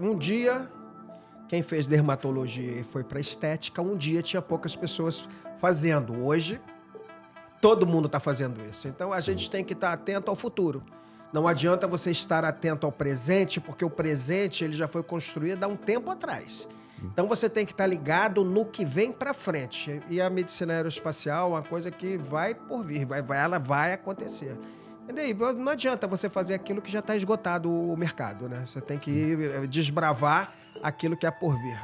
Um dia, quem fez dermatologia e foi para estética, um dia tinha poucas pessoas fazendo. Hoje, todo mundo está fazendo isso. Então, a Sim. gente tem que estar atento ao futuro. Não adianta você estar atento ao presente, porque o presente ele já foi construído há um tempo atrás. Sim. Então, você tem que estar ligado no que vem para frente. E a medicina aeroespacial é uma coisa que vai por vir, ela vai acontecer. Entendeu? Não adianta você fazer aquilo que já está esgotado o mercado, né? Você tem que desbravar aquilo que é por vir.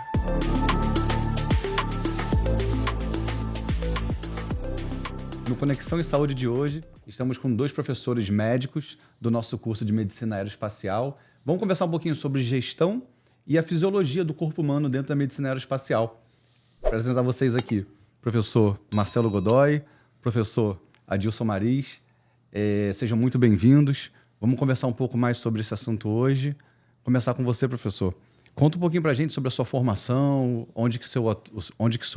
No Conexão em Saúde de hoje, estamos com dois professores médicos do nosso curso de Medicina Aeroespacial. Vamos conversar um pouquinho sobre gestão e a fisiologia do corpo humano dentro da medicina aeroespacial. Para apresentar vocês aqui, professor Marcelo Godoy, professor Adilson Maris. Sejam muito bem-vindos. Vamos conversar um pouco mais sobre esse assunto hoje. Começar com você, professor. Conta um pouquinho para a gente sobre a sua formação, onde que o senhor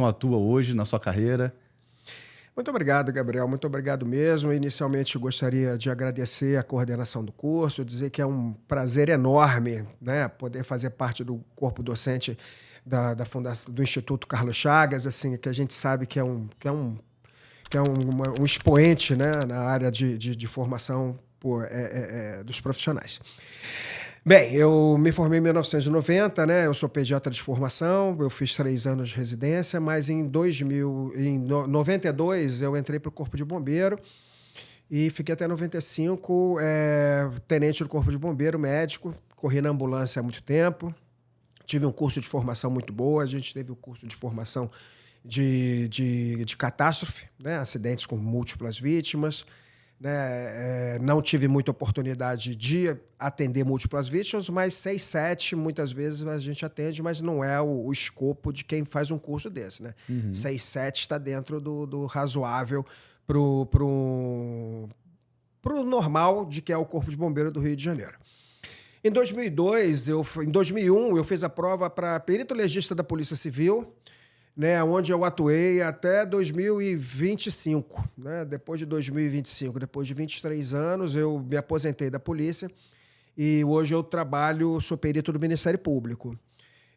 atua hoje na sua carreira. Muito obrigado, Gabriel. Muito obrigado mesmo. Inicialmente, eu gostaria de agradecer a coordenação do curso, dizer que é um prazer enorme, né, poder fazer parte do corpo docente da Fundação, do Instituto Carlos Chagas, assim, que a gente sabe que é um expoente, né, na área de formação dos profissionais. Bem, eu me formei em 1990, né? Eu sou pediatra de formação, eu fiz 3 anos de residência, mas em 92 eu entrei para o Corpo de Bombeiro e fiquei até 95 tenente do Corpo de Bombeiro, médico, corri na ambulância há muito tempo, tive um curso de formação muito boa, a gente teve o curso de formação de catástrofe, né? Acidentes com múltiplas vítimas, né? Não tive muita oportunidade de atender múltiplas vítimas, mas 6, 7, muitas vezes a gente atende, mas não é o escopo de quem faz um curso desse, né? 6, 7 está dentro do razoável pro normal de que é o Corpo de Bombeiro do Rio de Janeiro. Em 2001, eu fiz a prova para perito legista da Polícia Civil, né, onde eu atuei até 2025. Né? Depois de 2025, depois de 23 anos, eu me aposentei da polícia e hoje eu sou perito do Ministério Público.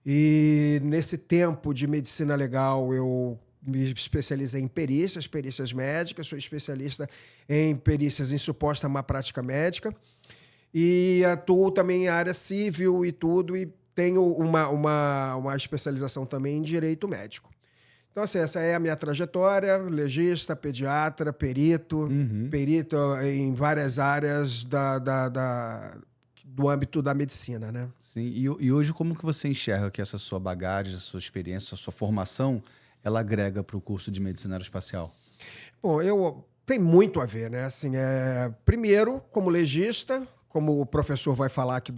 E nesse tempo de medicina legal, eu me especializei em perícias médicas, sou especialista em perícias em suposta má prática médica e atuo também em área civil e tudo, e tenho uma especialização também em direito médico. Então, assim, essa é a minha trajetória: legista, pediatra, perito em várias áreas do âmbito da medicina, né? Sim, e hoje como que você enxerga que essa sua bagagem, essa sua experiência, a sua formação, ela agrega para o curso de Medicina Aeroespacial? Bom, tem muito a ver, né? Assim, primeiro, como legista, como o professor vai falar aqui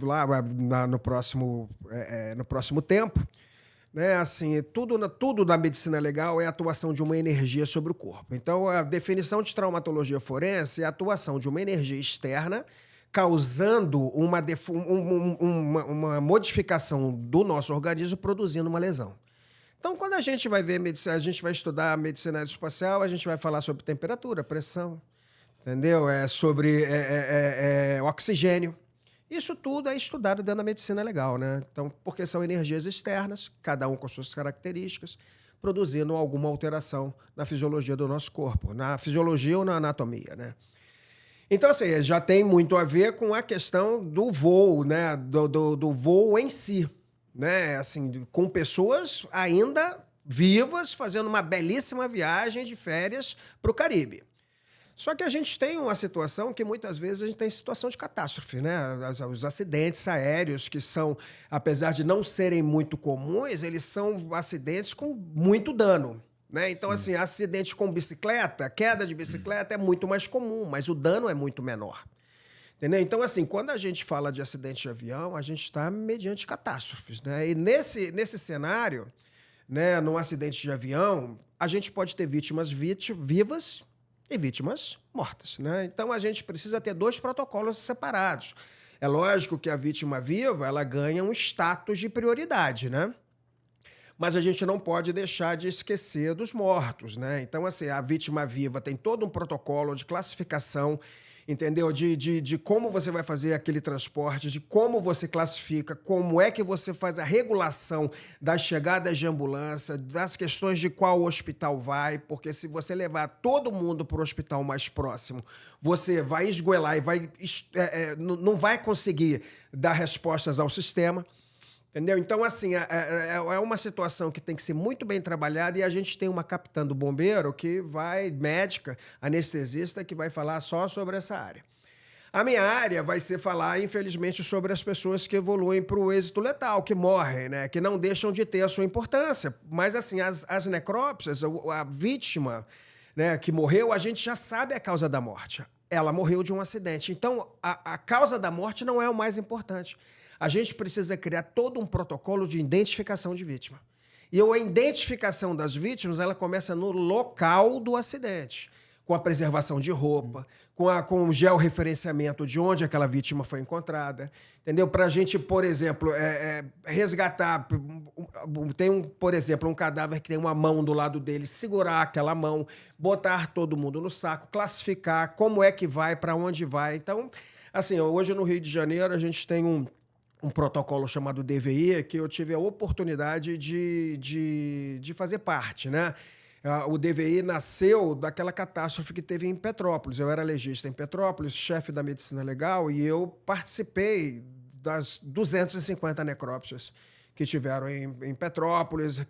no próximo tempo, né? Assim, tudo da medicina legal é a atuação de uma energia sobre o corpo. Então, a definição de traumatologia forense é a atuação de uma energia externa causando uma modificação do nosso organismo, produzindo uma lesão. Então, quando a gente vai ver medicina, a gente vai estudar medicina aeroespacial, a gente vai falar sobre temperatura, pressão, entendeu? Sobre oxigênio. Isso tudo é estudado dentro da medicina legal, né? Então, porque são energias externas, cada um com suas características, produzindo alguma alteração na fisiologia do nosso corpo, na fisiologia ou na anatomia, né? Então, assim, já tem muito a ver com a questão do voo, né? Do voo em si, né? Assim, com pessoas ainda vivas fazendo uma belíssima viagem de férias para o Caribe. Só que a gente tem uma situação que muitas vezes a gente tem situação de catástrofe, né? Os acidentes aéreos, que são, apesar de não serem muito comuns, eles são acidentes com muito dano, né? Então, Sim. assim, acidente com bicicleta, queda de bicicleta é muito mais comum, mas o dano é muito menor. Entendeu? Então, assim, quando a gente fala de acidente de avião, a gente está mediante catástrofes, né? E nesse cenário, né, num acidente de avião, a gente pode ter vítimas vivas e vítimas mortas, né? Então, a gente precisa ter 2 protocolos separados. É lógico que a vítima viva, ela ganha um status de prioridade, né? Mas a gente não pode deixar de esquecer dos mortos, né? Então, assim, a vítima viva tem todo um protocolo de classificação entendeu? De como você vai fazer aquele transporte, de como você classifica, como é que você faz a regulação das chegadas de ambulância, das questões de qual hospital vai, porque se você levar todo mundo para o hospital mais próximo, você vai esgoelar e não vai conseguir dar respostas ao sistema. Entendeu? Então, assim, é uma situação que tem que ser muito bem trabalhada e a gente tem uma capitã do bombeiro médica, anestesista, que vai falar só sobre essa área. A minha área vai ser falar, infelizmente, sobre as pessoas que evoluem para o êxito letal, que morrem, né? Que não deixam de ter a sua importância. Mas, assim, as necrópsias, a vítima, né, que morreu, a gente já sabe a causa da morte. Ela morreu de um acidente. Então, a causa da morte não é o mais importante. A gente precisa criar todo um protocolo de identificação de vítima. E a identificação das vítimas, ela começa no local do acidente, com a preservação de roupa, com o georreferenciamento de onde aquela vítima foi encontrada, entendeu? Para a gente, por exemplo, resgatar... por exemplo, um cadáver que tem uma mão do lado dele, segurar aquela mão, botar todo mundo no saco, classificar como é que vai, para onde vai. Então, assim, hoje no Rio de Janeiro, a gente tem um protocolo chamado DVI, que eu tive a oportunidade de fazer parte, né? O DVI nasceu daquela catástrofe que teve em Petrópolis. Eu era legista em Petrópolis, chefe da medicina legal, e eu participei das 250 necrópsias que tiveram em Petrópolis.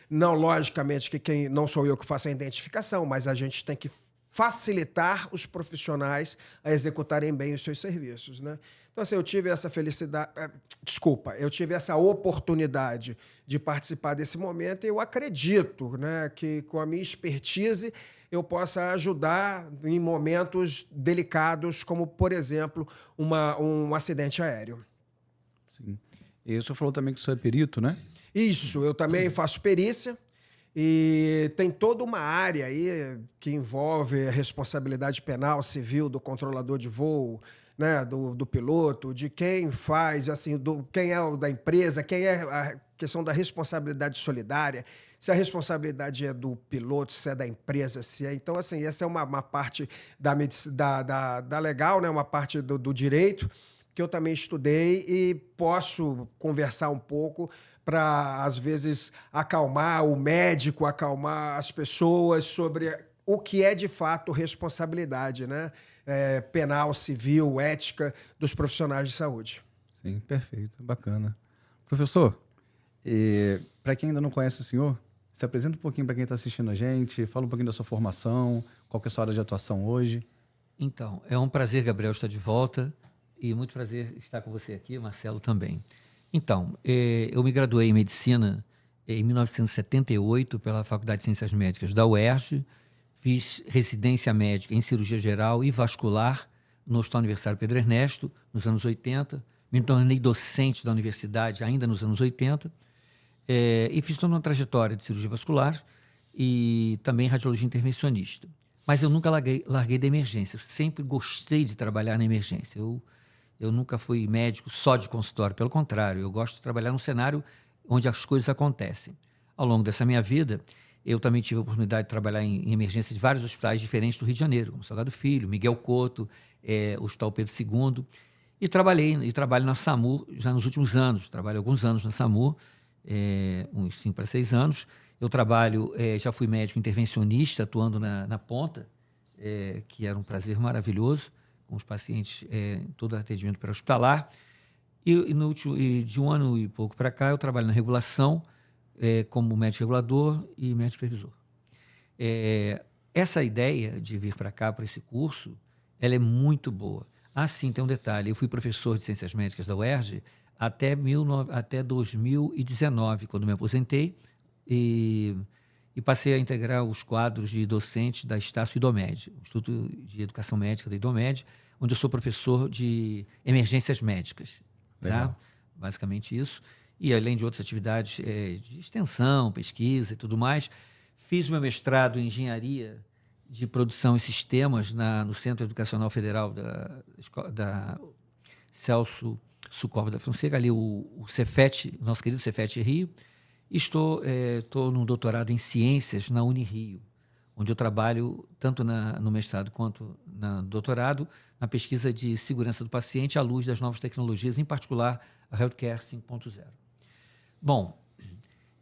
Não, logicamente, que não sou eu que faço a identificação, mas a gente tem que facilitar os profissionais a executarem bem os seus serviços, né? Então, assim, eu tive essa felicidade... eu tive essa oportunidade de participar desse momento e eu acredito, né, que com a minha expertise eu possa ajudar em momentos delicados, como, por exemplo, um acidente aéreo. Sim. E o senhor falou também que o senhor é perito, né? Isso, eu também faço perícia. E tem toda uma área aí que envolve a responsabilidade penal, civil do controlador de voo, né, do piloto, de quem faz, assim, quem é o da empresa, quem é a questão da responsabilidade solidária, se a responsabilidade é do piloto, se é da empresa, se é... Então, assim, essa é uma parte da legal, né, uma parte do direito, que eu também estudei e posso conversar um pouco para, às vezes, acalmar o médico, acalmar as pessoas sobre o que é, de fato, responsabilidade, né? Penal, civil, ética dos profissionais de saúde. Sim, perfeito, bacana. Professor, para quem ainda não conhece o senhor, se apresenta um pouquinho para quem está assistindo a gente, fala um pouquinho da sua formação, qual que é a sua área de atuação hoje. Então, é um prazer, Gabriel, estar de volta e muito prazer estar com você aqui, Marcelo também. Então, eu me graduei em Medicina em 1978 pela Faculdade de Ciências Médicas da UERJ, fiz residência médica em cirurgia geral e vascular no Hospital Universitário Pedro Ernesto, nos anos 80, me tornei docente da universidade ainda nos anos 80, e fiz toda uma trajetória de cirurgia vascular e também radiologia intervencionista. Mas eu nunca larguei da emergência, eu sempre gostei de trabalhar na emergência. Eu nunca fui médico só de consultório, pelo contrário, eu gosto de trabalhar num cenário onde as coisas acontecem. Ao longo dessa minha vida, eu também tive a oportunidade de trabalhar em emergência de vários hospitais diferentes do Rio de Janeiro, como Salgado Filho, Miguel Couto, o Hospital Pedro II, e trabalho na SAMU já nos últimos anos. Trabalho alguns anos na SAMU, uns 5 para 6 anos. Eu trabalho, já fui médico intervencionista, atuando na ponta, que era um prazer maravilhoso, com os pacientes em todo atendimento pré-hospitalar. E de um ano e pouco para cá, eu trabalho na regulação, como médico regulador e médico supervisor. Essa ideia de vir para cá, para esse curso, ela é muito boa. Ah, sim, tem um detalhe. Eu fui professor de Ciências Médicas da UERJ até 2019, quando me aposentei, e passei a integrar os quadros de docentes da Estácio Idomed, o Instituto de Educação Médica da Idomed, onde eu sou professor de emergências médicas. Tá? Basicamente isso. E além de outras atividades de extensão, pesquisa e tudo mais, fiz meu mestrado em Engenharia de Produção e Sistemas no Centro Educacional Federal da Celso Socorro da Fonseca, ali o Cefet, nosso querido Cefet Rio. E estou no doutorado em Ciências na Unirio, onde eu trabalho tanto no mestrado quanto no doutorado, na pesquisa de segurança do paciente à luz das novas tecnologias, em particular a Healthcare 5.0. Bom,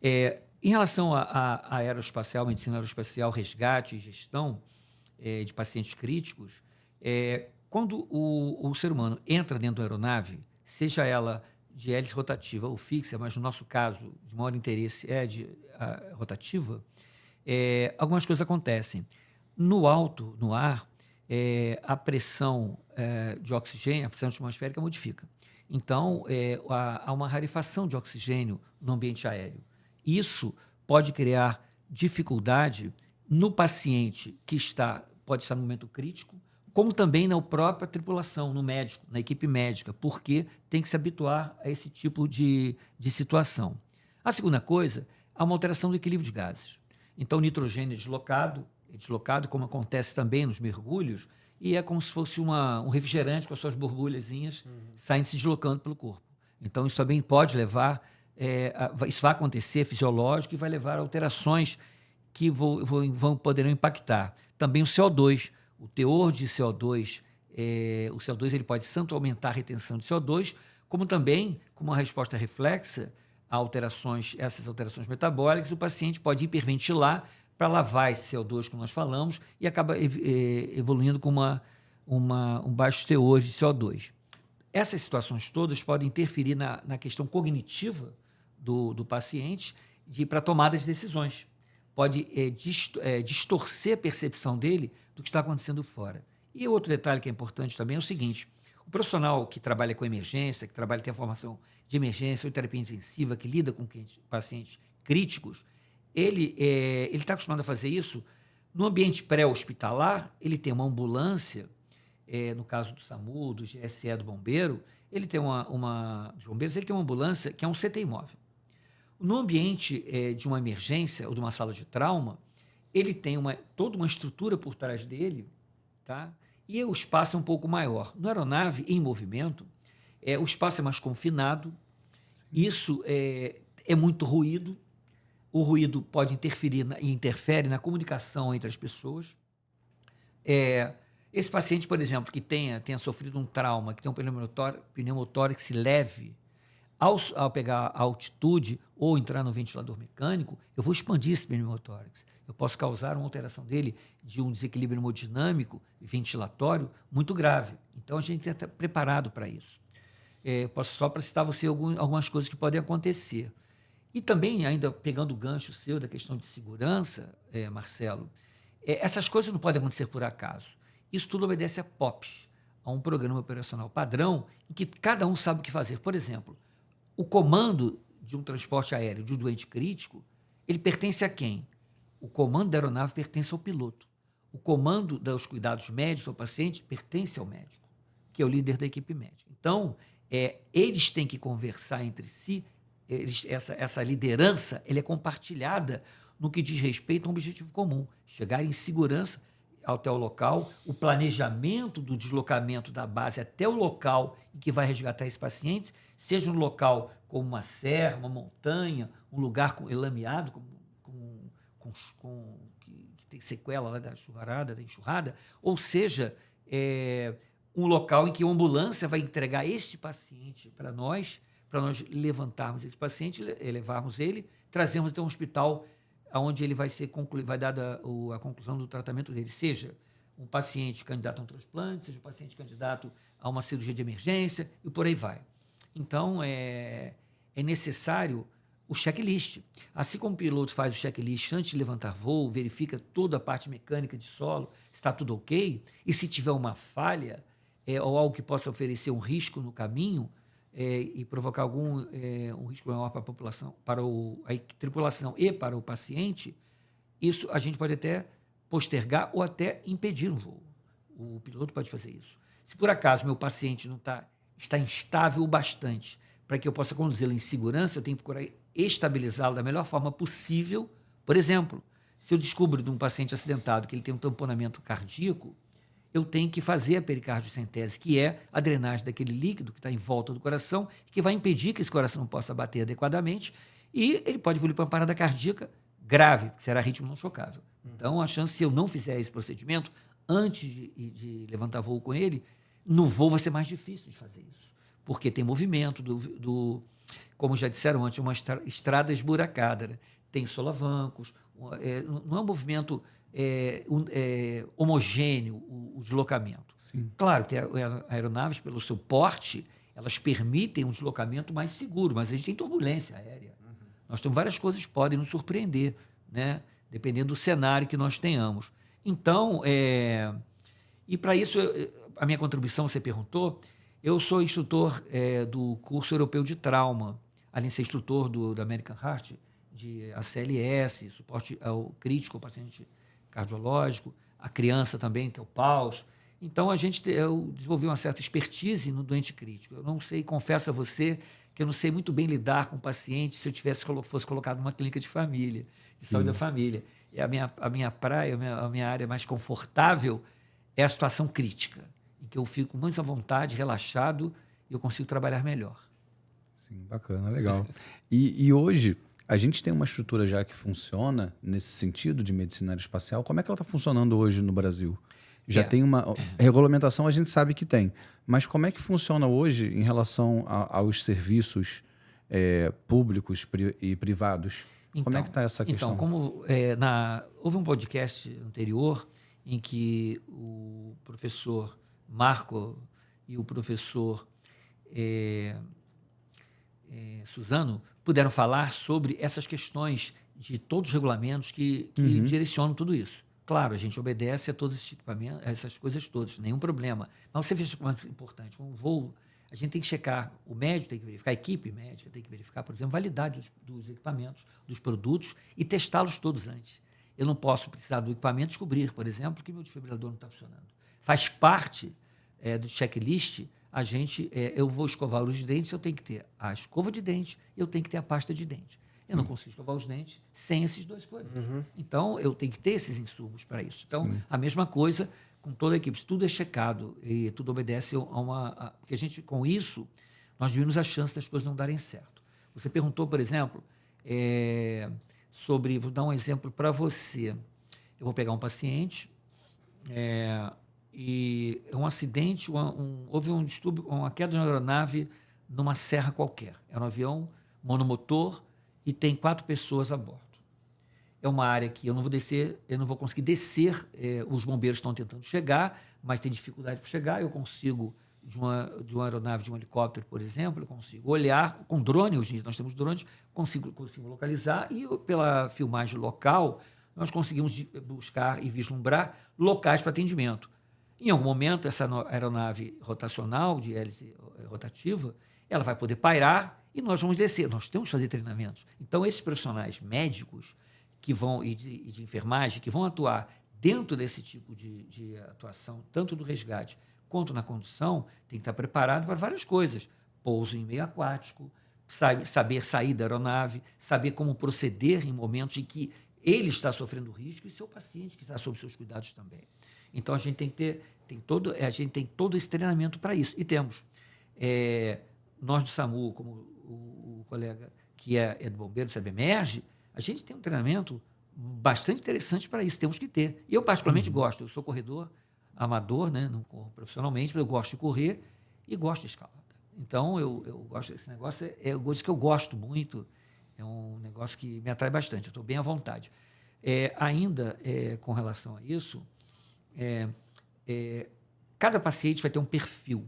em relação à aeroespacial, medicina aeroespacial, resgate e gestão de pacientes críticos, quando o ser humano entra dentro da aeronave, seja ela de hélice rotativa ou fixa, mas no nosso caso, de maior interesse é de rotativa, algumas coisas acontecem. No alto, no ar, a pressão de oxigênio, a pressão atmosférica modifica. Então, há uma rarefação de oxigênio no ambiente aéreo. Isso pode criar dificuldade no paciente que pode estar no momento crítico, como também na própria tripulação, no médico, na equipe médica, porque tem que se habituar a esse tipo de situação. A segunda coisa, há uma alteração do equilíbrio de gases. Então, o nitrogênio é deslocado, como acontece também nos mergulhos, e é como se fosse um refrigerante com as suas borbulhazinhas saindo se deslocando pelo corpo. Então, isso também pode levar, isso vai acontecer fisiológico e vai levar a alterações que poderão impactar. Também o CO2, o teor de CO2, o CO2 ele pode tanto aumentar a retenção de CO2, como também, como uma resposta reflexa a essas alterações metabólicas, o paciente pode hiperventilar para lavar esse CO2 que nós falamos e acaba evoluindo com um baixo teor de CO2. Essas situações todas podem interferir na questão cognitiva do paciente para tomada de decisões. Pode distorcer a percepção dele do que está acontecendo fora. E outro detalhe que é importante também é o seguinte: o profissional que trabalha com emergência, tem a formação de emergência ou terapia intensiva, que lida com pacientes críticos, ele está acostumado a fazer isso no ambiente pré-hospitalar. Ele tem uma ambulância, no caso do SAMU, do GSE, do bombeiro, ele tem dos bombeiros, ele tem uma ambulância que é um CT móvel. No ambiente de uma emergência ou de uma sala de trauma, ele tem toda uma estrutura por trás dele, tá? E o espaço é um pouco maior. Na aeronave, em movimento, o espaço é mais confinado. Isso é muito ruído. O ruído pode interferir e interfere na comunicação entre as pessoas. Esse paciente, por exemplo, que tenha sofrido um trauma, que tem um pneumotórax leve, ao pegar a altitude ou entrar no ventilador mecânico, eu vou expandir esse pneumotórax. Eu posso causar uma alteração dele de um desequilíbrio hemodinâmico e ventilatório muito grave. Então, a gente tem que estar preparado para isso. Posso só para citar você algumas coisas que podem acontecer. E também, ainda pegando o gancho seu da questão de segurança, Marcelo, essas coisas não podem acontecer por acaso. Isso tudo obedece a POPs, a um programa operacional padrão, em que cada um sabe o que fazer. Por exemplo, o comando de um transporte aéreo de um doente crítico, ele pertence a quem? O comando da aeronave pertence ao piloto. O comando dos cuidados médicos ao paciente pertence ao médico, que é o líder da equipe médica. Então, eles têm que conversar entre si. Essa liderança é compartilhada no que diz respeito a um objetivo comum: chegar em segurança até o local, o planejamento do deslocamento da base até o local em que vai resgatar esse paciente, seja um local como uma serra, uma montanha, um lugar lameado, que tem sequela lá da chuvarada, da enxurrada, ou seja, um local em que a ambulância vai entregar este paciente para nós levantarmos esse paciente, levarmos ele, trazermos até um hospital onde ele vai dada a conclusão do tratamento dele, seja um paciente candidato a um transplante, seja um paciente candidato a uma cirurgia de emergência e por aí vai. Então, é necessário o checklist. Assim como o piloto faz o checklist antes de levantar voo, verifica toda a parte mecânica de solo, está tudo ok, e se tiver uma falha ou algo que possa oferecer um risco no caminho, e provocar um risco maior para a população, para a tripulação e para o paciente, isso a gente pode até postergar ou até impedir um voo. O piloto pode fazer isso. Se por acaso meu paciente está instável o bastante para que eu possa conduzi-lo em segurança, eu tenho que procurar estabilizá-lo da melhor forma possível. Por exemplo, se eu descubro de um paciente acidentado que ele tem um tamponamento cardíaco, eu tenho que fazer a pericardiocentese, que é a drenagem daquele líquido que está em volta do coração, que vai impedir que esse coração não possa bater adequadamente, e ele pode evoluir para uma parada cardíaca grave, que será ritmo não chocável. Então, a chance, se eu não fizer esse procedimento, antes de levantar voo com ele, no voo vai ser mais difícil de fazer isso. Porque tem movimento, como já disseram antes, uma estrada esburacada, né? Tem solavancos, não é um movimento homogêneo o deslocamento. Sim. Claro que aeronaves, pelo seu porte, elas permitem um deslocamento mais seguro, mas a gente tem turbulência aérea. Nós temos várias coisas que podem nos surpreender, né? Dependendo do cenário que nós tenhamos. Então, e para isso, a minha contribuição, você perguntou, eu sou instrutor do curso europeu de trauma, além de ser instrutor da American Heart, de ACLS, suporte ao crítico, ao paciente cardiológico, a criança também, que é o PAUS. Então, eu desenvolvi uma certa expertise no doente crítico. Eu não sei, confesso a você, que eu não sei muito bem lidar com o paciente se eu fosse colocado numa clínica de família, de saúde da família. E a minha praia, a minha área mais confortável é a situação crítica, em que eu fico muito à vontade, relaxado, e eu consigo trabalhar melhor. Sim, bacana, legal. E hoje, a gente tem uma estrutura já que funciona nesse sentido de medicina aeroespacial. Como é que ela está funcionando hoje no Brasil? Já tem uma regulamentação, a gente sabe que tem. Mas como é que funciona hoje em relação aos serviços públicos e privados? Então, como é que está essa questão? Houve um podcast anterior em que o professor Marco e o professor Suzano puderam falar sobre essas questões de todos os regulamentos que direcionam tudo isso. Claro, a gente obedece a todos esses equipamentos, essas coisas todas, nenhum problema. Mas você veja o mais importante, um voo, a gente tem que checar, o médico tem que verificar, a equipe médica tem que verificar, por exemplo, a validade dos equipamentos, dos produtos e testá-los todos antes. Eu não posso precisar do equipamento e descobrir, por exemplo, que meu desfibrilador não está funcionando. Faz parte do checklist, eu vou escovar os dentes, eu tenho que ter a escova de dente e eu tenho que ter a pasta de dente. Eu não consigo escovar os dentes sem esses dois coisas. Então, eu tenho que ter esses insumos para isso. Então, a mesma coisa com toda a equipe. Tudo é checado e tudo obedece porque a gente, com isso, nós diminuímos a chance das coisas não darem certo. Você perguntou, por exemplo, vou dar um exemplo para você. Eu vou pegar um paciente e um acidente, houve um distúrbio, uma queda de uma aeronave numa serra qualquer. Era um avião monomotor e tem 4 pessoas a bordo. É uma área que eu não vou conseguir descer, os bombeiros estão tentando chegar, mas tem dificuldade para chegar. Eu consigo, de uma aeronave, de um helicóptero, por exemplo, eu consigo olhar, com drone, hoje nós temos drones, consigo localizar e pela filmagem local, nós conseguimos buscar e vislumbrar locais para atendimento. Em algum momento, essa aeronave rotacional, de hélice rotativa, ela vai poder pairar e nós vamos descer. Nós temos que fazer treinamentos. Então, esses profissionais médicos e de enfermagem que vão atuar dentro desse tipo de atuação, tanto do resgate quanto na condução, tem que estar preparado para várias coisas. Pouso em meio aquático, saber sair da aeronave, saber como proceder em momentos em que ele está sofrendo risco e seu paciente que está sob seus cuidados também. Então, a gente tem todo esse treinamento para isso. E temos. Nós do SAMU, como o colega que é do bombeiro, do SABEMERGE, a gente tem um treinamento bastante interessante para isso, temos que ter. E eu particularmente gosto, eu sou corredor amador, né? Não corro profissionalmente, mas eu gosto de correr e gosto de escalada. Então, eu gosto desse negócio, é coisa que eu gosto muito, é um negócio que me atrai bastante, eu estou bem à vontade. Com relação a isso, cada paciente vai ter um perfil.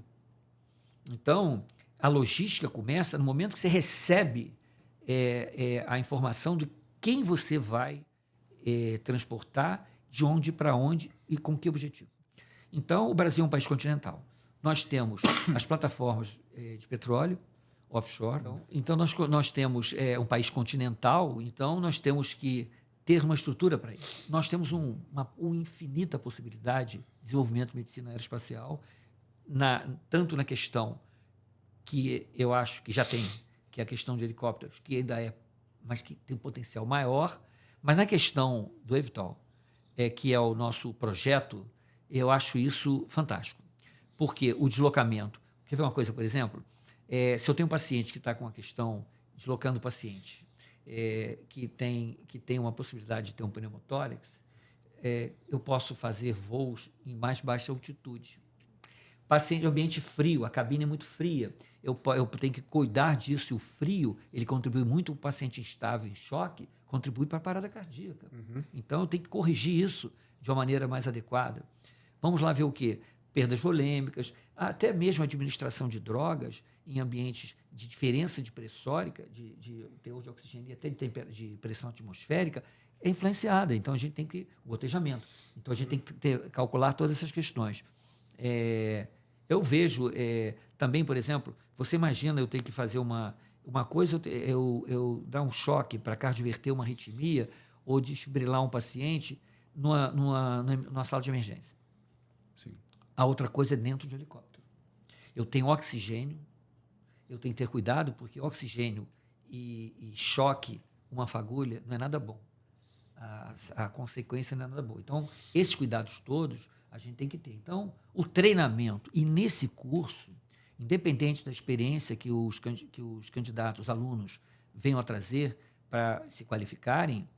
Então, a logística começa no momento que você recebe a informação de quem você vai transportar, de onde para onde e com que objetivo. Então, o Brasil é um país continental. Nós temos as plataformas de petróleo, offshore. Então, nós temos um país continental, então nós temos que ter uma estrutura para isso. Nós temos uma infinita possibilidade de desenvolvimento de medicina aeroespacial, tanto na questão que eu acho que já tem, que é a questão de helicópteros, que ainda mas que tem um potencial maior, mas na questão do eVTOL, que é o nosso projeto, eu acho isso fantástico. Porque o deslocamento... Quer ver uma coisa, por exemplo? Se eu tenho um paciente que está com uma questão, deslocando o paciente, que tem uma possibilidade de ter um pneumotórax, eu posso fazer voos em mais baixa altitude. Paciente em ambiente frio, a cabine é muito fria, eu tenho que cuidar disso, e o frio, ele contribui muito, um paciente instável, em choque, contribui para a parada cardíaca. Então, eu tenho que corrigir isso de uma maneira mais adequada. Vamos lá ver o quê? Perdas volêmicas, até mesmo a administração de drogas em ambientes de diferença de pressórica, de teor de oxigênio e até de pressão atmosférica, é influenciada. Então, a gente tem que... O gotejamento. Então, a gente tem que calcular todas essas questões. Eu vejo também, por exemplo, você imagina eu ter que fazer uma coisa, eu dar um choque para cardioverter uma arritmia ou desfibrilar um paciente numa sala de emergência. Sim. A outra coisa é dentro de um helicóptero. Eu tenho oxigênio, eu tenho que ter cuidado, porque oxigênio e choque, uma fagulha, não é nada bom. A consequência não é nada boa. Então, esses cuidados todos a gente tem que ter. Então, o treinamento, e nesse curso, independente da experiência que os candidatos, os alunos, venham a trazer para se qualificarem,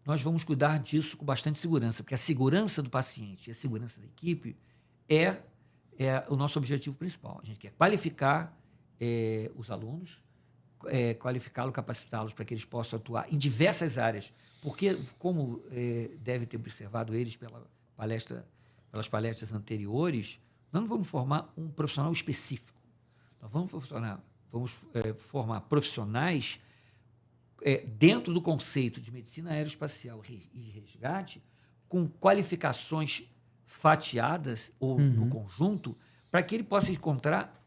nós vamos cuidar disso com bastante segurança, porque a segurança do paciente e a segurança da equipe é o nosso objetivo principal. A gente quer qualificar os alunos, qualificá-los, capacitá-los para que eles possam atuar em diversas áreas, porque, como deve ter observado eles pelas palestras anteriores, nós não vamos formar um profissional específico. Nós vamos formar profissionais dentro do conceito de medicina aeroespacial e resgate, com qualificações fatiadas ou no conjunto, para que ele possa encontrar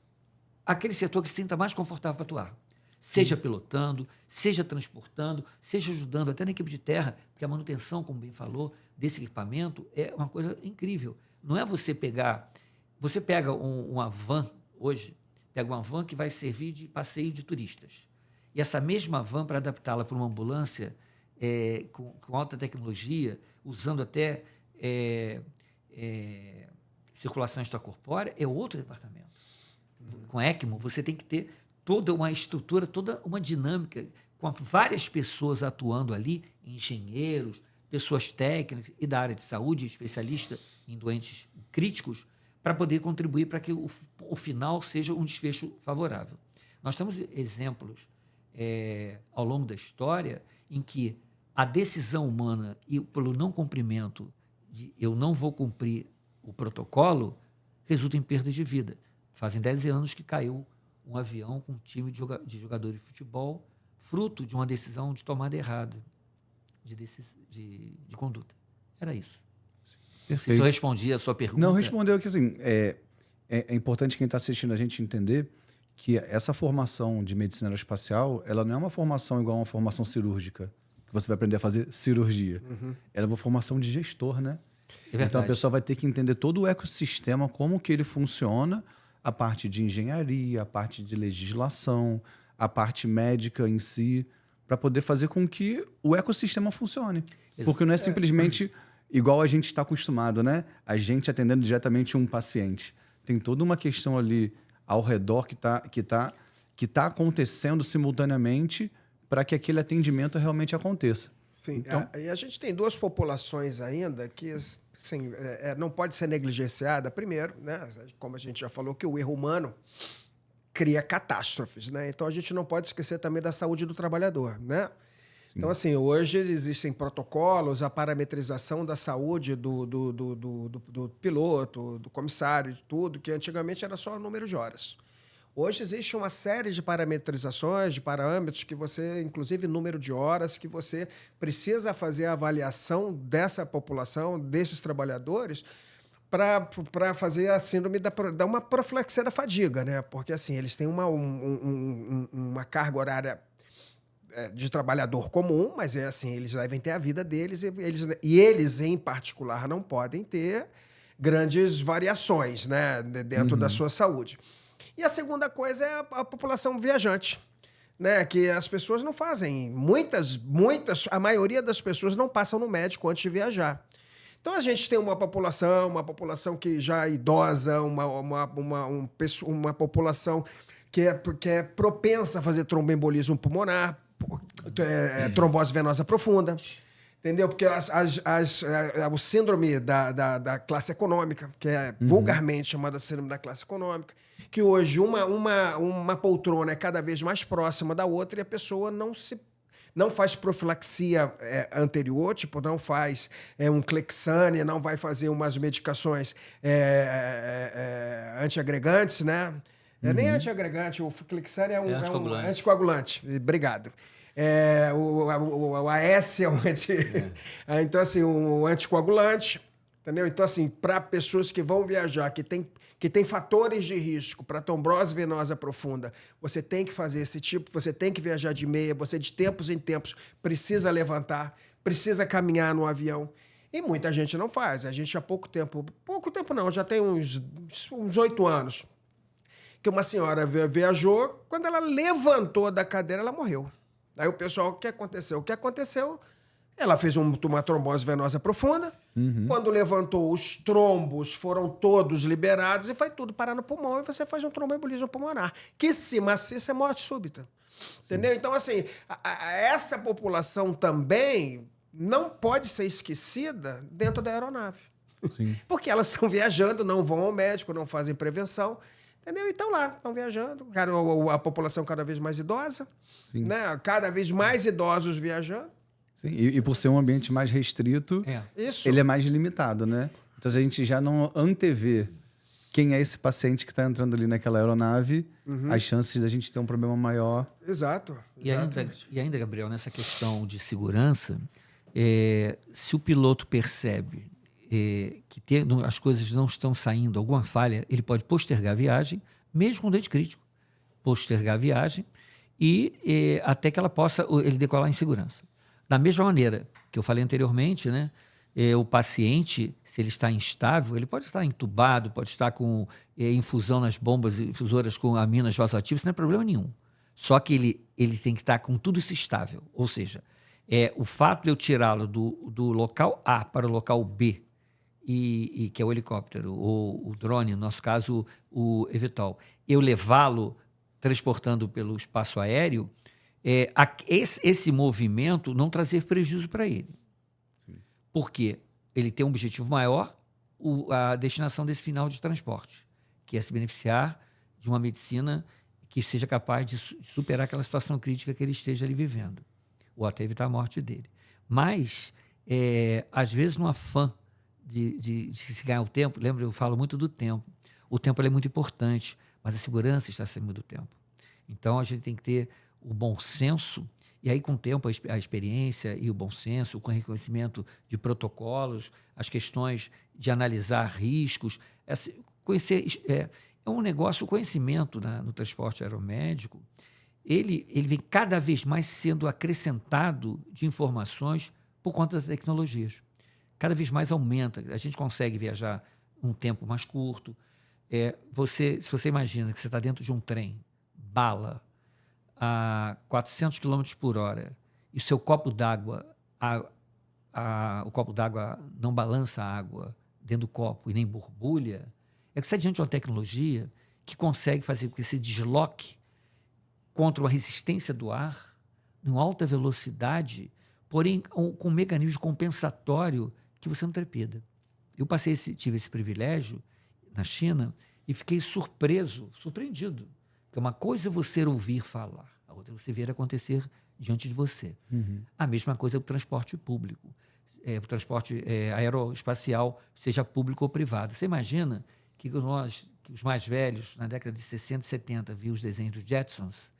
aquele setor que se sinta mais confortável para atuar. Seja pilotando, seja transportando, seja ajudando até na equipe de terra, porque a manutenção, como bem falou, desse equipamento é uma coisa incrível. Não é você pegar... Você pega uma van hoje, pega uma van que vai servir de passeio de turistas. E essa mesma van, para adaptá-la para uma ambulância com alta tecnologia, usando até circulação extracorpórea, é outro departamento. Com ECMO, você tem que ter toda uma estrutura, toda uma dinâmica, com várias pessoas atuando ali, engenheiros, pessoas técnicas e da área de saúde, especialistas em doentes críticos, para poder contribuir para que o final seja um desfecho favorável. Nós temos exemplos ao longo da história em que a decisão humana e pelo não cumprimento de eu não vou cumprir o protocolo resulta em perda de vida. Fazem 10 anos que caiu um avião com um time de jogadores de futebol, fruto de uma decisão de tomada errada de conduta. Era isso. Perfeito. Se eu respondi a sua pergunta... Não, respondeu que assim, é importante quem está assistindo a gente entender que essa formação de medicina aeroespacial, ela não é uma formação igual a uma formação cirúrgica, que você vai aprender a fazer cirurgia. Ela é uma formação de gestor, né? Então a pessoa vai ter que entender todo o ecossistema, como que ele funciona, a parte de engenharia, a parte de legislação, a parte médica em si, para poder fazer com que o ecossistema funcione. Porque não é simplesmente igual a gente está acostumado, né? A gente atendendo diretamente um paciente. Tem toda uma questão ali ao redor que tá acontecendo simultaneamente para que aquele atendimento realmente aconteça. Sim, então, e a gente tem duas populações ainda que assim, não pode ser negligenciada. Primeiro, né, como a gente já falou, que o erro humano cria catástrofes, né? Então a gente não pode esquecer também da saúde do trabalhador, né? Então, assim, hoje existem protocolos, a parametrização da saúde do piloto, do comissário, de tudo, que antigamente era só número de horas. Hoje existe uma série de parametrizações, de parâmetros que você, inclusive número de horas, que você precisa fazer a avaliação dessa população, desses trabalhadores, para fazer a síndrome da uma profilaxia da fadiga, né? Porque, assim, eles têm uma carga horária de trabalhador comum, mas assim, eles devem ter a vida deles e eles, em particular, não podem ter grandes variações, né, dentro da sua saúde. E a segunda coisa é a população viajante, né, que as pessoas não fazem. A maioria das pessoas não passam no médico antes de viajar. Então, a gente tem uma população que já é idosa, uma população que é propensa a fazer tromboembolismo pulmonar, trombose venosa profunda. Entendeu? Porque o síndrome da classe econômica, que é vulgarmente chamada síndrome da classe econômica, que hoje uma poltrona é cada vez mais próxima da outra e a pessoa não faz profilaxia anterior, tipo, não faz um Clexane, não vai fazer umas medicações antiagregantes, né? Nem antiagregante, o Clexane é um anticoagulante. Obrigado. O AS é um então, assim, um anticoagulante, entendeu? Então, assim, para pessoas que vão viajar, que tem fatores de risco para trombose venosa profunda, você tem que fazer esse tipo, você tem que viajar de meia, você de tempos em tempos precisa levantar, precisa caminhar no avião. E muita gente não faz. A gente há pouco tempo não, já tem uns 8 anos, que uma senhora viajou, quando ela levantou da cadeira, ela morreu. Aí o pessoal, o que aconteceu? O que aconteceu? Ela fez uma trombose venosa profunda. Quando levantou, os trombos foram todos liberados e foi tudo parar no pulmão e você faz um tromboembolismo pulmonar, que se maciça é morte súbita. Entendeu? Então, assim, essa população também não pode ser esquecida dentro da aeronave. Sim. Porque elas estão viajando, não vão ao médico, não fazem prevenção. Entendeu? E estão lá, estão viajando. A população cada vez mais idosa, né? Cada vez mais idosos viajando. Sim. E por ser um ambiente mais restrito, ele é mais limitado, né? Então, se a gente já não antevê quem é esse paciente que está entrando ali naquela aeronave, as chances da gente ter um problema maior. Exato. E ainda, Gabriel, nessa questão de segurança, se o piloto percebe que as coisas não estão saindo, alguma falha, ele pode postergar a viagem, mesmo com dente crítico, postergar a viagem e até que ele decolar em segurança. Da mesma maneira que eu falei anteriormente, né, o paciente, se ele está instável, ele pode estar entubado, pode estar com infusão nas bombas infusoras com aminas vasoativas, isso não é problema nenhum. Só que ele tem que estar com tudo isso estável, ou seja, o fato de eu tirá-lo do local A para o local B, e que é o helicóptero, ou o drone, no nosso caso, o eVTOL, eu levá-lo transportando pelo espaço aéreo, esse movimento não trazer prejuízo para ele. Porque ele tem um objetivo maior, a destinação desse final de transporte, que é se beneficiar de uma medicina que seja capaz de superar aquela situação crítica que ele esteja ali vivendo, ou até evitar a morte dele. Mas, às vezes, no afã de se ganhar o tempo, lembra, eu falo muito do tempo. O tempo é muito importante, mas a segurança está acima do tempo. Então, a gente tem que ter o bom senso, e aí, com o tempo, a experiência e o bom senso, com o reconhecimento de protocolos, as questões de analisar riscos, conhecer... É um negócio, o conhecimento no transporte aeromédico, ele vem cada vez mais sendo acrescentado de informações por conta das tecnologias. Cada vez mais aumenta. A gente consegue viajar um tempo mais curto. Se você imagina que você está dentro de um trem, bala, a 400 km por hora, e o seu copo d'água, o copo d'água não balança a água dentro do copo e nem borbulha, que você está diante de uma tecnologia que consegue fazer com que se desloque contra uma resistência do ar, em alta velocidade, porém com um mecanismo compensatório que você não trepida. Eu tive esse privilégio na China e fiquei surpreendido. Porque uma coisa é você ouvir falar, a outra é você ver acontecer diante de você. A mesma coisa é o transporte público, o transporte aeroespacial, seja público ou privado. Você imagina que os mais velhos, na década de 60 e 70, viam os desenhos dos Jetsons,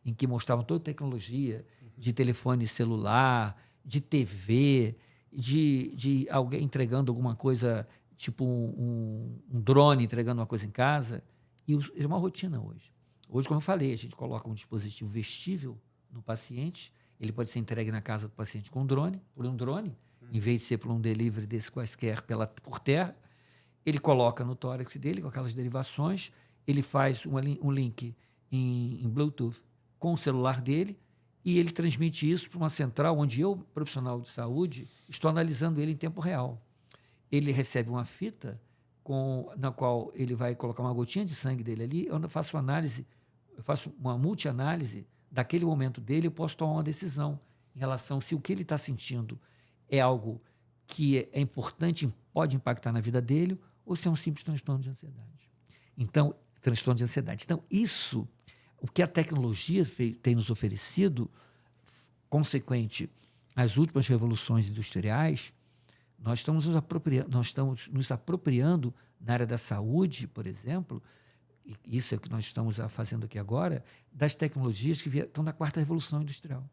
em que mostravam toda a tecnologia de telefone celular, de TV, de alguém entregando alguma coisa, tipo um drone entregando uma coisa em casa, e é uma rotina hoje. Hoje, como eu falei, a gente coloca um dispositivo vestível no paciente, ele pode ser entregue na casa do paciente por um drone, em vez de ser por um delivery desse quaisquer por terra. Ele coloca no tórax dele, com aquelas derivações, ele faz um link em Bluetooth com o celular dele e ele transmite isso para uma central onde eu, profissional de saúde, estou analisando ele em tempo real. Ele recebe uma fita na qual ele vai colocar uma gotinha de sangue dele ali, eu faço uma multi-análise daquele momento dele, eu posso tomar uma decisão em relação se o que ele está sentindo é algo que é importante, pode impactar na vida dele, ou se é um simples transtorno de ansiedade. Então, transtorno de ansiedade. Então, isso, o que a tecnologia tem nos oferecido, consequente às últimas revoluções industriais, nós estamos nos apropriando na área da saúde, por exemplo, e isso é o que nós estamos fazendo aqui agora, das tecnologias que estão na quarta revolução industrial,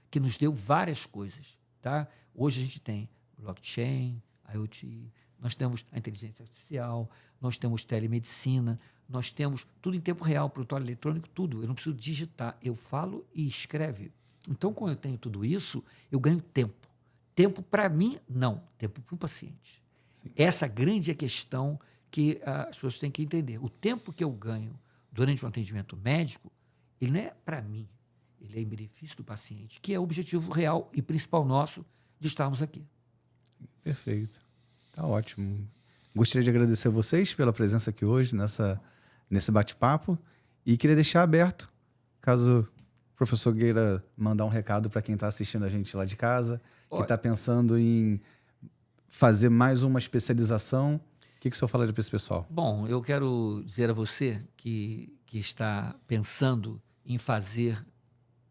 que nos deu várias coisas. Tá? Hoje a gente tem blockchain, IoT, nós temos a inteligência artificial, nós temos telemedicina, nós temos tudo em tempo real, prontuário eletrônico, tudo. Eu não preciso digitar, eu falo e escreve. Então, quando eu tenho tudo isso, eu ganho tempo. Tempo para mim, não. Tempo para o paciente. Sim. Essa grande é a questão que as pessoas têm que entender. O tempo que eu ganho durante um atendimento médico, ele não é para mim, ele é em benefício do paciente, que é o objetivo real e principal nosso de estarmos aqui. Perfeito. Tá ótimo. Gostaria de agradecer a vocês pela presença aqui hoje nesse bate-papo e queria deixar aberto, caso o professor queira mandar um recado para quem está assistindo a gente lá de casa, que está pensando em fazer mais uma especialização. O que o senhor falaria para esse pessoal? Bom, eu quero dizer a você que está pensando em fazer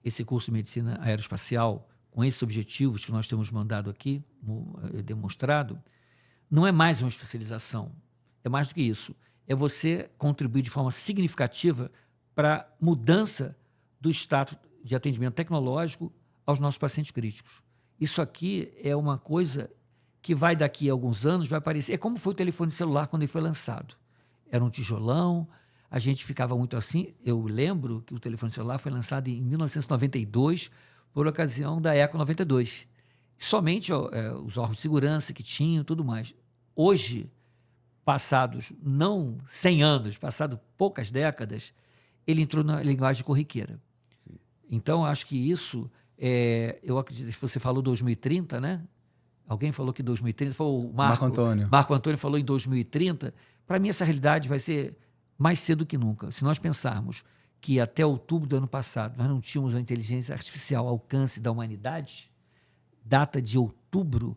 esse curso de medicina aeroespacial com esses objetivos que nós temos mandado aqui, demonstrado, não é mais uma especialização, é mais do que isso. É você contribuir de forma significativa para a mudança do status de atendimento tecnológico aos nossos pacientes críticos. Isso aqui é uma coisa que vai daqui a alguns anos, vai aparecer. É como foi o telefone celular quando ele foi lançado. Era um tijolão, a gente ficava muito assim. Eu lembro que o telefone celular foi lançado em 1992, por ocasião da Eco 92. Somente os órgãos de segurança que tinham, tudo mais. Hoje, passados não 100 anos, passado poucas décadas, ele entrou na linguagem corriqueira. Então, acho que isso, eu acredito que você falou 2030, né? Alguém falou que 2030, foi o Marco Antônio. Marco Antônio falou em 2030. Para mim, essa realidade vai ser mais cedo que nunca. Se nós pensarmos que até outubro do ano passado nós não tínhamos a inteligência artificial ao alcance da humanidade, data de outubro,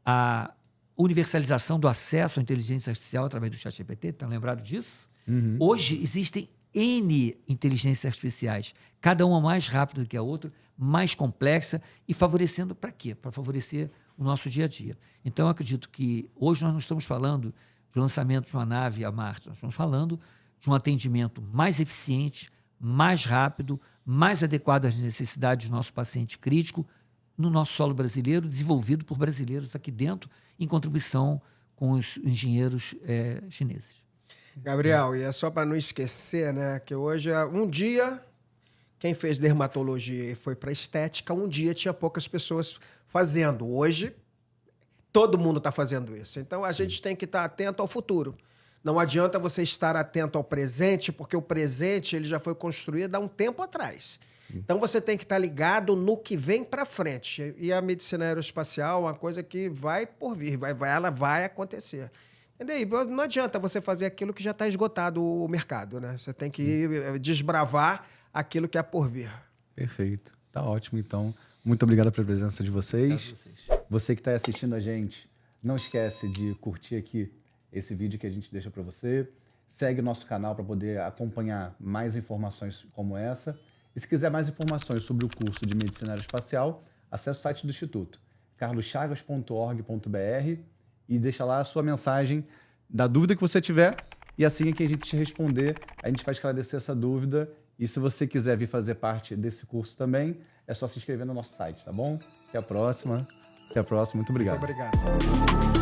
a universalização do acesso à inteligência artificial através do ChatGPT, estão lembrados disso? Uhum. Hoje existem N inteligências artificiais, cada uma mais rápida do que a outra, mais complexa e favorecendo para quê? Para favorecer o nosso dia a dia. Então, eu acredito que hoje nós não estamos falando do lançamento de uma nave a Marte, nós estamos falando de um atendimento mais eficiente, mais rápido, mais adequado às necessidades do nosso paciente crítico, no nosso solo brasileiro, desenvolvido por brasileiros aqui dentro, em contribuição com os engenheiros chineses. Gabriel, e é só para não esquecer, né, que hoje, um dia, quem fez dermatologia e foi para estética, um dia tinha poucas pessoas fazendo. Hoje, todo mundo está fazendo isso. Então, a gente tem que estar atento ao futuro. Não adianta você estar atento ao presente, porque o presente ele já foi construído há um tempo atrás. Sim. Então, você tem que estar ligado no que vem para frente. E a medicina aeroespacial é uma coisa que vai por vir, ela vai acontecer. Entendeu? Não adianta você fazer aquilo que já está esgotado o mercado, né? Você tem que desbravar aquilo que é por vir. Perfeito. Tá ótimo, então. Muito obrigado pela presença de vocês. Você que está assistindo a gente, não esquece de curtir aqui esse vídeo que a gente deixa para você. Segue o nosso canal para poder acompanhar mais informações como essa. E se quiser mais informações sobre o curso de Medicina Aeroespacial, acesse o site do Instituto, carloschagas.org.br, e deixa lá a sua mensagem da dúvida que você tiver. E assim que a gente te responder, a gente vai esclarecer essa dúvida. E se você quiser vir fazer parte desse curso também, é só se inscrever no nosso site, tá bom? Até a próxima. Até a próxima. Muito obrigado. Muito obrigado.